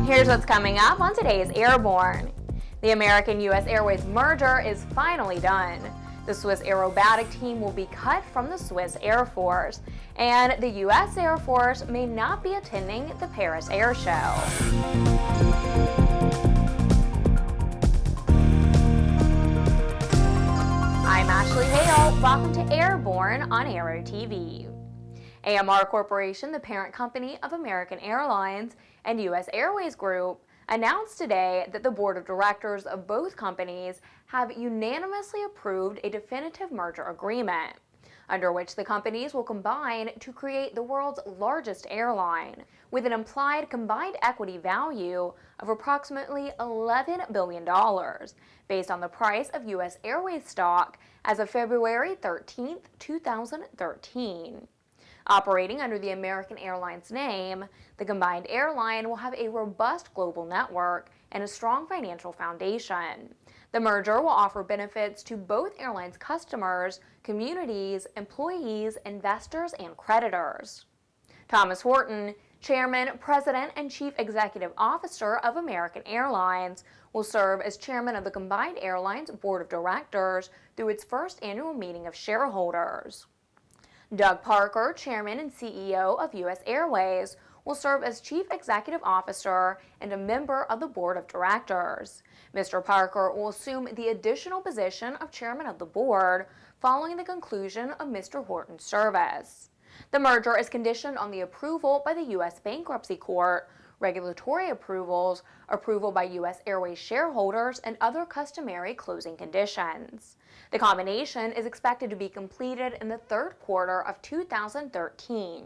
Here's what's coming up on today's Airborne. The American-US Airways merger is finally done. The Swiss aerobatic team will be cut from the Swiss Air Force, and the US Air Force may not be attending the Paris Air Show. I'm Ashley Hale. Welcome to Airborne on Aero-TV. AMR Corporation, the parent company of American Airlines and US Airways Group, announced today that the board of directors of both companies have unanimously approved a definitive merger agreement, under which the companies will combine to create the world's largest airline, with an implied combined equity value of approximately $11 billion, based on the price of US Airways stock as of February 13, 2013. Operating under the American Airlines name, the combined airline will have a robust global network and a strong financial foundation. The merger will offer benefits to both airlines' customers, communities, employees, investors, and creditors. Thomas Horton, Chairman, President, and Chief Executive Officer of American Airlines, will serve as Chairman of the combined airline's Board of Directors through its first annual meeting of shareholders. Doug Parker, Chairman and CEO of US Airways, will serve as Chief Executive Officer and a member of the Board of Directors. Mr. Parker will assume the additional position of Chairman of the Board following the conclusion of Mr. Horton's service. The merger is conditioned on the approval by the U.S. Bankruptcy Court, regulatory approvals, approval by US Airways shareholders, and other customary closing conditions. The combination is expected to be completed in the third quarter of 2013.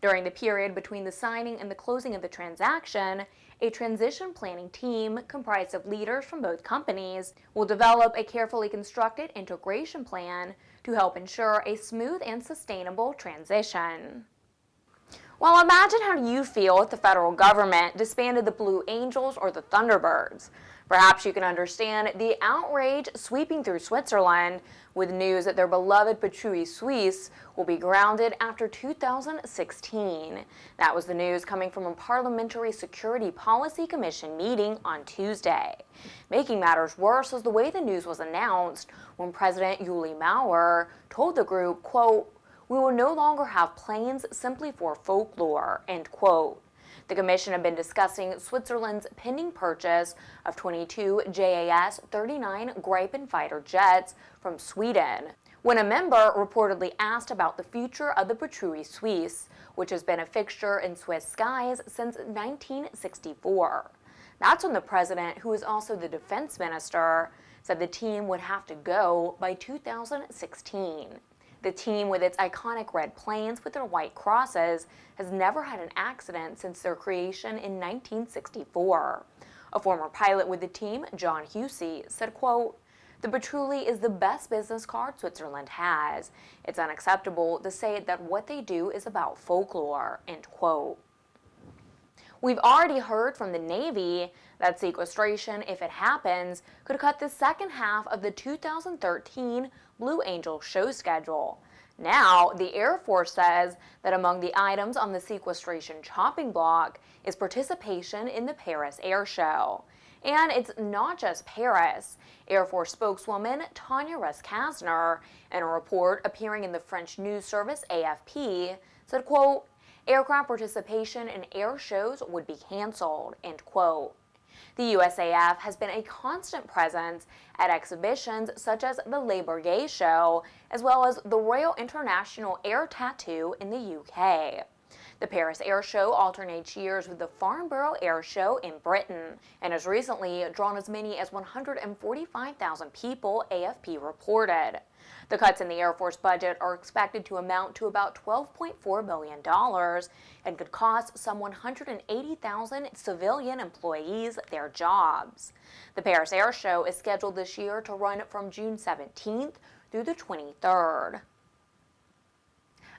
During the period between the signing and the closing of the transaction, a transition planning team comprised of leaders from both companies will develop a carefully constructed integration plan to help ensure a smooth and sustainable transition. Well, imagine how you feel if the federal government disbanded the Blue Angels or the Thunderbirds. Perhaps you can understand the outrage sweeping through Switzerland with news that their beloved Patrouille Suisse will be grounded after 2016. That was the news coming from a Parliamentary Security Policy Commission meeting on Tuesday. Making matters worse was the way the news was announced when President Uli Maurer told the group, quote, "We will no longer have planes simply for folklore," end quote. The Commission had been discussing Switzerland's pending purchase of 22 JAS-39 Gripen fighter jets from Sweden, when a member reportedly asked about the future of the Patrouille Suisse, which has been a fixture in Swiss skies since 1964. That's when the president, who is also the defense minister, said the team would have to go by 2016. The team, with its iconic red planes with their white crosses, has never had an accident since their creation in 1964. A former pilot with the team, John Husey, said, quote, "The Patrouille is the best business card Switzerland has. It's unacceptable to say that what they do is about folklore," end quote. We've already heard from the Navy that sequestration, if it happens, could cut the second half of the 2013 Blue Angel show schedule. Now, the Air Force says that among the items on the sequestration chopping block is participation in the Paris Air Show. And it's not just Paris. Air Force spokeswoman Tanya Russ-Kasner, in a report appearing in the French news service AFP, said, quote, "Aircraft participation in air shows would be canceled," end quote. The USAF has been a constant presence at exhibitions such as the Le Bourget Show, as well as the Royal International Air Tattoo in the UK. The Paris Air Show alternates years with the Farnborough Air Show in Britain, and has recently drawn as many as 145,000 people, AFP reported. The cuts in the Air Force budget are expected to amount to about $12.4 billion and could cost some 180,000 civilian employees their jobs. The Paris Air Show is scheduled this year to run from June 17th through the 23rd.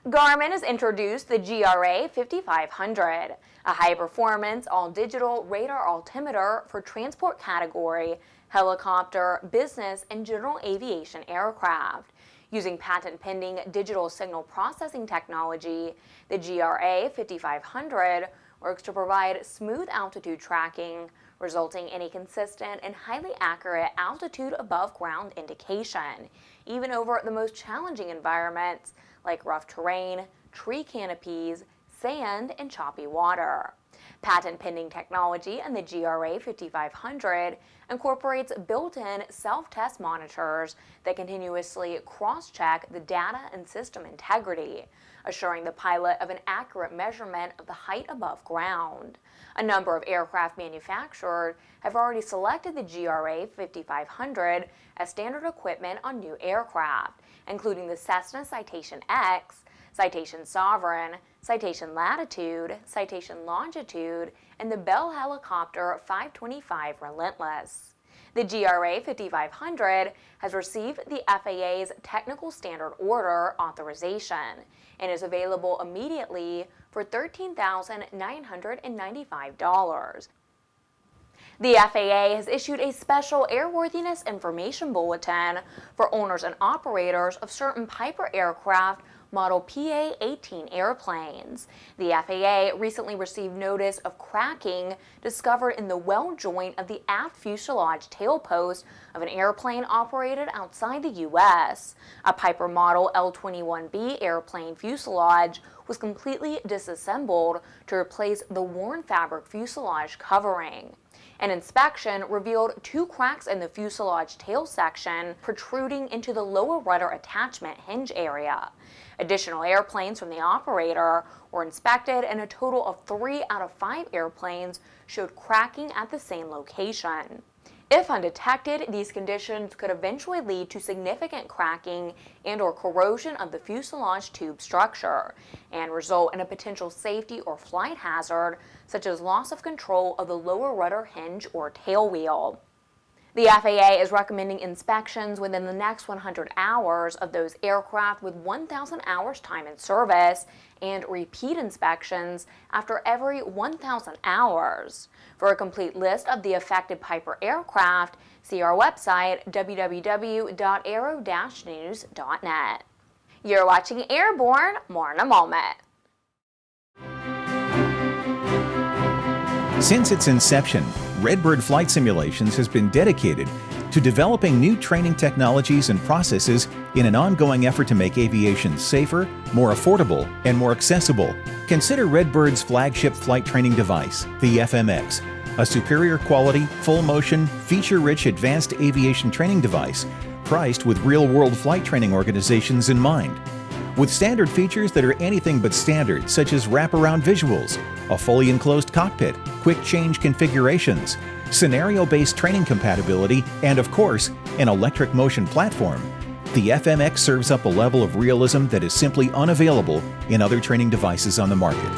Garmin has introduced the GRA 5500, a high-performance, all-digital radar altimeter for transport category, helicopter, business, and general aviation aircraft. Using patent-pending digital signal processing technology, the GRA 5500 works to provide smooth altitude tracking, resulting in a consistent and highly accurate altitude above ground indication, even over the most challenging environments like rough terrain, tree canopies, sand, and choppy water. Patent-pending technology in the GRA 5500 incorporates built-in self-test monitors that continuously cross-check the data and system integrity, assuring the pilot of an accurate measurement of the height above ground. A number of aircraft manufacturers have already selected the GRA 5500 as standard equipment on new aircraft, including the Cessna Citation X, Citation Sovereign, Citation Latitude, Citation Longitude, and the Bell Helicopter 525 Relentless. The GRA 5500 has received the FAA's Technical Standard Order authorization and is available immediately for $13,995. The FAA has issued a special airworthiness information bulletin for owners and operators of certain Piper aircraft Model PA-18 airplanes. The FAA recently received notice of cracking discovered in the weld joint of the aft fuselage tailpost of an airplane operated outside the U.S. A Piper Model L-21B airplane fuselage was completely disassembled to replace the worn fabric fuselage covering. An inspection revealed two cracks in the fuselage tail section protruding into the lower rudder attachment hinge area. Additional airplanes from the operator were inspected, and a total of 3 out of 5 airplanes showed cracking at the same location. If undetected, these conditions could eventually lead to significant cracking and/or corrosion of the fuselage tube structure and result in a potential safety or flight hazard, such as loss of control of the lower rudder hinge or tail wheel. The FAA is recommending inspections within the next 100 hours of those aircraft with 1,000 hours time in service and repeat inspections after every 1,000 hours. For a complete list of the affected Piper aircraft, see our website www.aero-news.net. You're watching Airborne, more in a moment. Since its inception, Redbird Flight Simulations has been dedicated to developing new training technologies and processes in an ongoing effort to make aviation safer, more affordable, and more accessible. Consider Redbird's flagship flight training device, the FMX, a superior quality, full-motion, feature-rich advanced aviation training device priced with real-world flight training organizations in mind. With standard features that are anything but standard, such as wraparound visuals, a fully enclosed cockpit, quick change configurations, scenario-based training compatibility, and of course, an electric motion platform, the FMX serves up a level of realism that is simply unavailable in other training devices on the market.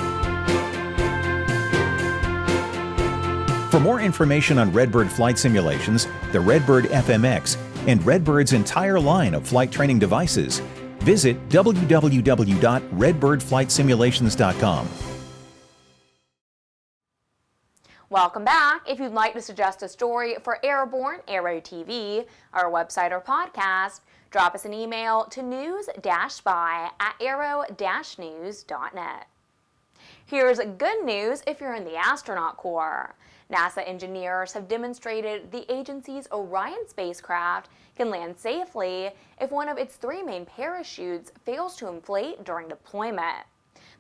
For more information on Redbird flight simulations, the Redbird FMX, and Redbird's entire line of flight training devices, visit www.redbirdflightsimulations.com. Welcome back. If you'd like to suggest a story for Airborne, Aero-TV, our website or podcast, drop us an email to news-spy@aero-news.net. Here's good news if you're in the astronaut corps. NASA engineers have demonstrated the agency's Orion spacecraft can land safely if one of its 3 main parachutes fails to inflate during deployment.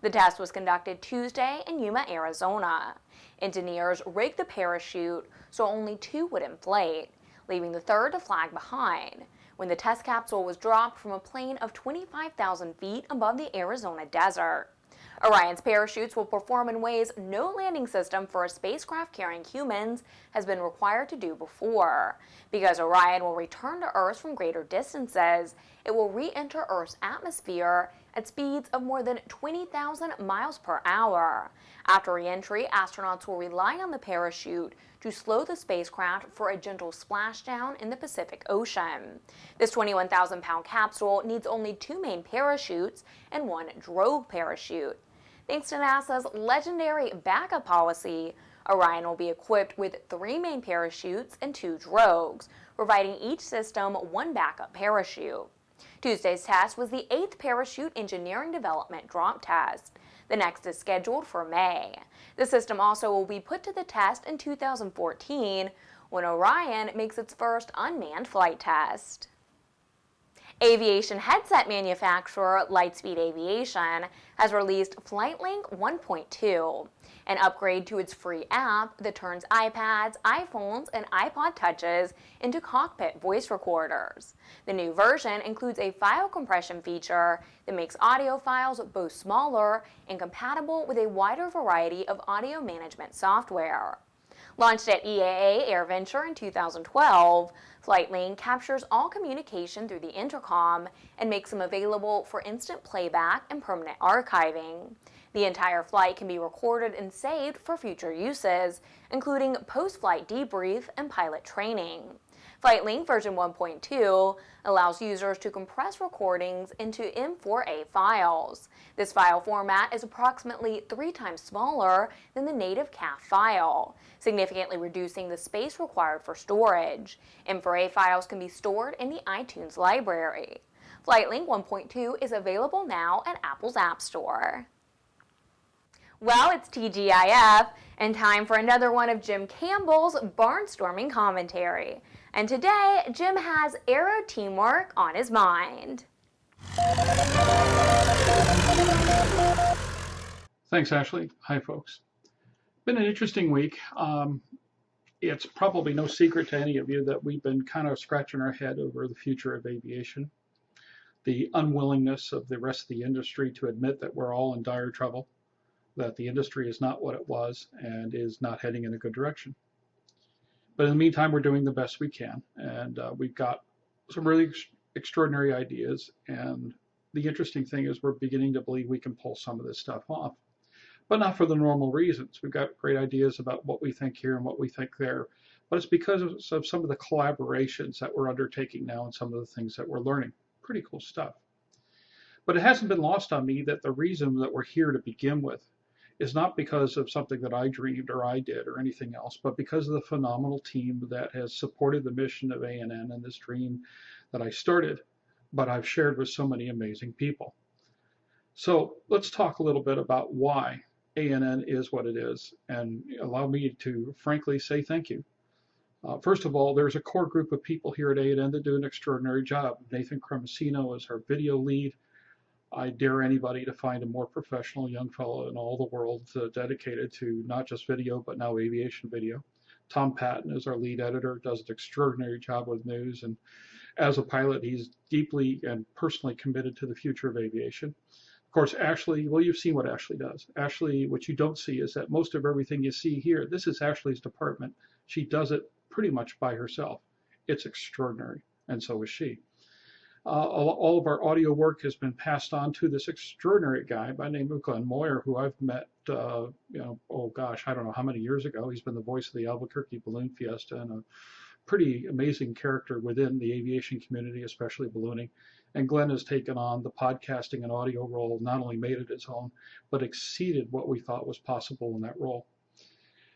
The test was conducted Tuesday in Yuma, Arizona. Engineers rigged the parachute so only 2 would inflate, leaving the third to flag behind, when the test capsule was dropped from a plane of 25,000 feet above the Arizona desert. Orion's parachutes will perform in ways no landing system for a spacecraft carrying humans has been required to do before. Because Orion will return to Earth from greater distances, it will re-enter Earth's atmosphere at speeds of more than 20,000 miles per hour. After re-entry, astronauts will rely on the parachute to slow the spacecraft for a gentle splashdown in the Pacific Ocean. This 21,000-pound capsule needs only 2 main parachutes and 1 drogue parachute. Thanks to NASA's legendary backup policy, Orion will be equipped with 3 main parachutes and 2 drogues, providing each system 1 backup parachute. Tuesday's test was the 8th parachute engineering development drop test. The next is scheduled for May. The system also will be put to the test in 2014 when Orion makes its first unmanned flight test. Aviation headset manufacturer Lightspeed Aviation has released FlightLink 1.2, an upgrade to its free app that turns iPads, iPhones, and iPod Touches into cockpit voice recorders. The new version includes a file compression feature that makes audio files both smaller and compatible with a wider variety of audio management software. Launched at EAA AirVenture in 2012, FlightLink captures all communication through the intercom and makes them available for instant playback and permanent archiving. The entire flight can be recorded and saved for future uses, including post-flight debrief and pilot training. FlightLink version 1.2 allows users to compress recordings into M4A files. This file format is approximately 3 times smaller than the native CAF file, significantly reducing the space required for storage. M4A files can be stored in the iTunes library. FlightLink 1.2 is available now at Apple's App Store. Well, it's TGIF, and time for another one of Jim Campbell's barnstorming commentary. And today, Jim has aero teamwork on his mind. Thanks, Ashley. Hi, folks. Been an interesting week. It's probably no secret to any of you that we've been kind of scratching our head over the future of aviation, the unwillingness of the rest of the industry to admit that we're all in dire trouble, that the industry is not what it was and is not heading in a good direction. But in the meantime, we're doing the best we can, and we've got some really extraordinary ideas, and the interesting thing is we're beginning to believe we can pull some of this stuff off, but not for the normal reasons. We've got great ideas about what we think here and what we think there, but it's because of some of the collaborations that we're undertaking now and some of the things that we're learning. Pretty cool stuff. But it hasn't been lost on me that the reason that we're here to begin with is not because of something that I dreamed or I did or anything else, but because of the phenomenal team that has supported the mission of ANN and this dream that I started, but I've shared with so many amazing people. So let's talk a little bit about why ANN is what it is, and allow me to frankly say thank you. First of all, there's a core group of people here at ANN that do an extraordinary job. Nathan Cremosino is our video lead. I dare anybody to find a more professional young fellow in all the world dedicated to not just video, but now aviation video. Tom Patton is our lead editor, does an extraordinary job with news, and as a pilot, he's deeply and personally committed to the future of aviation. Of course, Ashley, well, you've seen what Ashley does. Ashley, what you don't see is that most of everything you see here, this is Ashley's department. She does it pretty much by herself. It's extraordinary, and so is she. All of our audio work has been passed on to this extraordinary guy by the name of Glenn Moyer, who I've met, oh gosh, I don't know how many years ago. He's been the voice of the Albuquerque Balloon Fiesta and a pretty amazing character within the aviation community, especially ballooning. And Glenn has taken on the podcasting and audio role, not only made it its own, but exceeded what we thought was possible in that role.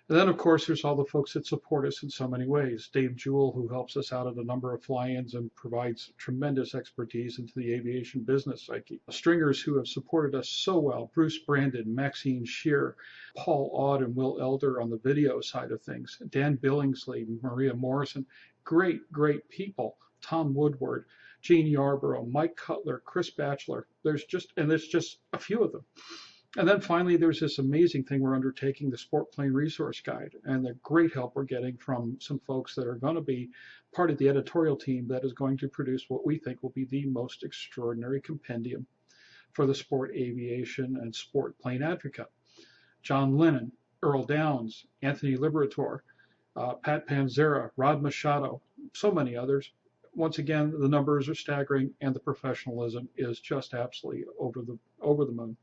And then, of course, there's all the folks that support us in so many ways. Dave Jewell, who helps us out at a number of fly-ins and provides tremendous expertise into the aviation business psyche. Stringers who have supported us so well, Bruce Brandon, Maxine Shear, Paul Aud, and Will Elder on the video side of things, Dan Billingsley, Maria Morrison, great people, Tom Woodward, Gene Yarborough, Mike Cutler, Chris Batchelor. There's just a few of them. And then finally, there's this amazing thing we're undertaking, the Sport Plane Resource Guide, and the great help we're getting from some folks that are going to be part of the editorial team that is going to produce what we think will be the most extraordinary compendium for the sport aviation and sport plane advocate. John Lennon, Earl Downs, Anthony Liberator, Pat Panzera, Rod Machado, so many others. Once again, the numbers are staggering, and the professionalism is just absolutely over the moon.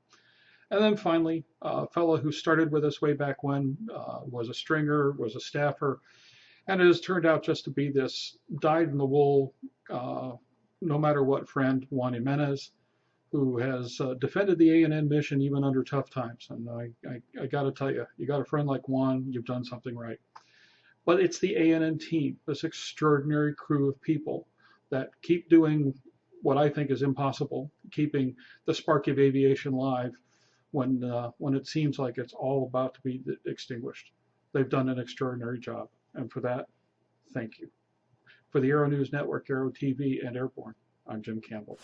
And then finally, a fellow who started with us way back when, was a stringer, was a staffer, and it has turned out just to be this dyed-in-the-wool, no matter what friend, Juan Jimenez, who has defended the ANN mission even under tough times. And I got to tell you, you got a friend like Juan, you've done something right. But it's the ANN team, this extraordinary crew of people that keep doing what I think is impossible, keeping the spark of aviation live when it seems like it's all about to be extinguished. They've done an extraordinary job, and for that, thank you. For the Aero-News Network, Aero-TV, and Airborne, I'm Jim Campbell.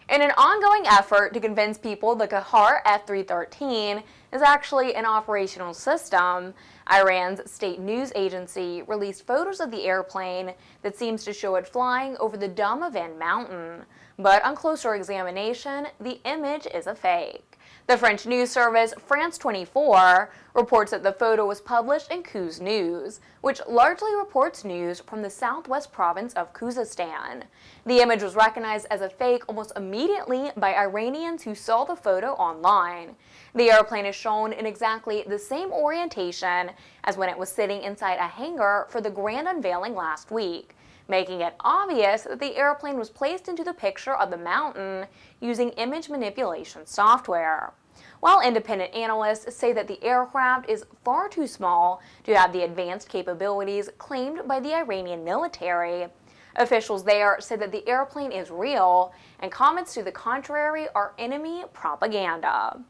In an ongoing effort to convince people the Qatar F-313 is actually an operational system, Iran's state news agency released photos of the airplane that seems to show it flying over the Damavand mountain. But on closer examination, the image is a fake. The French news service France 24 reports that the photo was published in Kuz News, which largely reports news from the southwest province of Khuzestan. The image was recognized as a fake almost immediately by Iranians who saw the photo online. The airplane is shown in exactly the same orientation as when it was sitting inside a hangar for the grand unveiling last week, making it obvious that the airplane was placed into the picture of the mountain using image manipulation software. While independent analysts say that the aircraft is far too small to have the advanced capabilities claimed by the Iranian military, officials there say that the airplane is real, and comments to the contrary are enemy propaganda.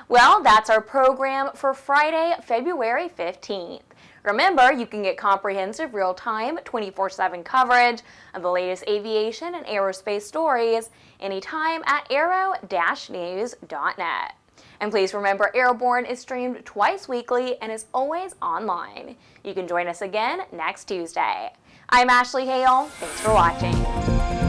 Well, that's our program for Friday, February 15th. Remember, you can get comprehensive real-time 24/7 coverage of the latest aviation and aerospace stories anytime at aero-news.net. And please remember, Airborne is streamed twice weekly and is always online. You can join us again next Tuesday. I'm Ashley Hale. Thanks for watching.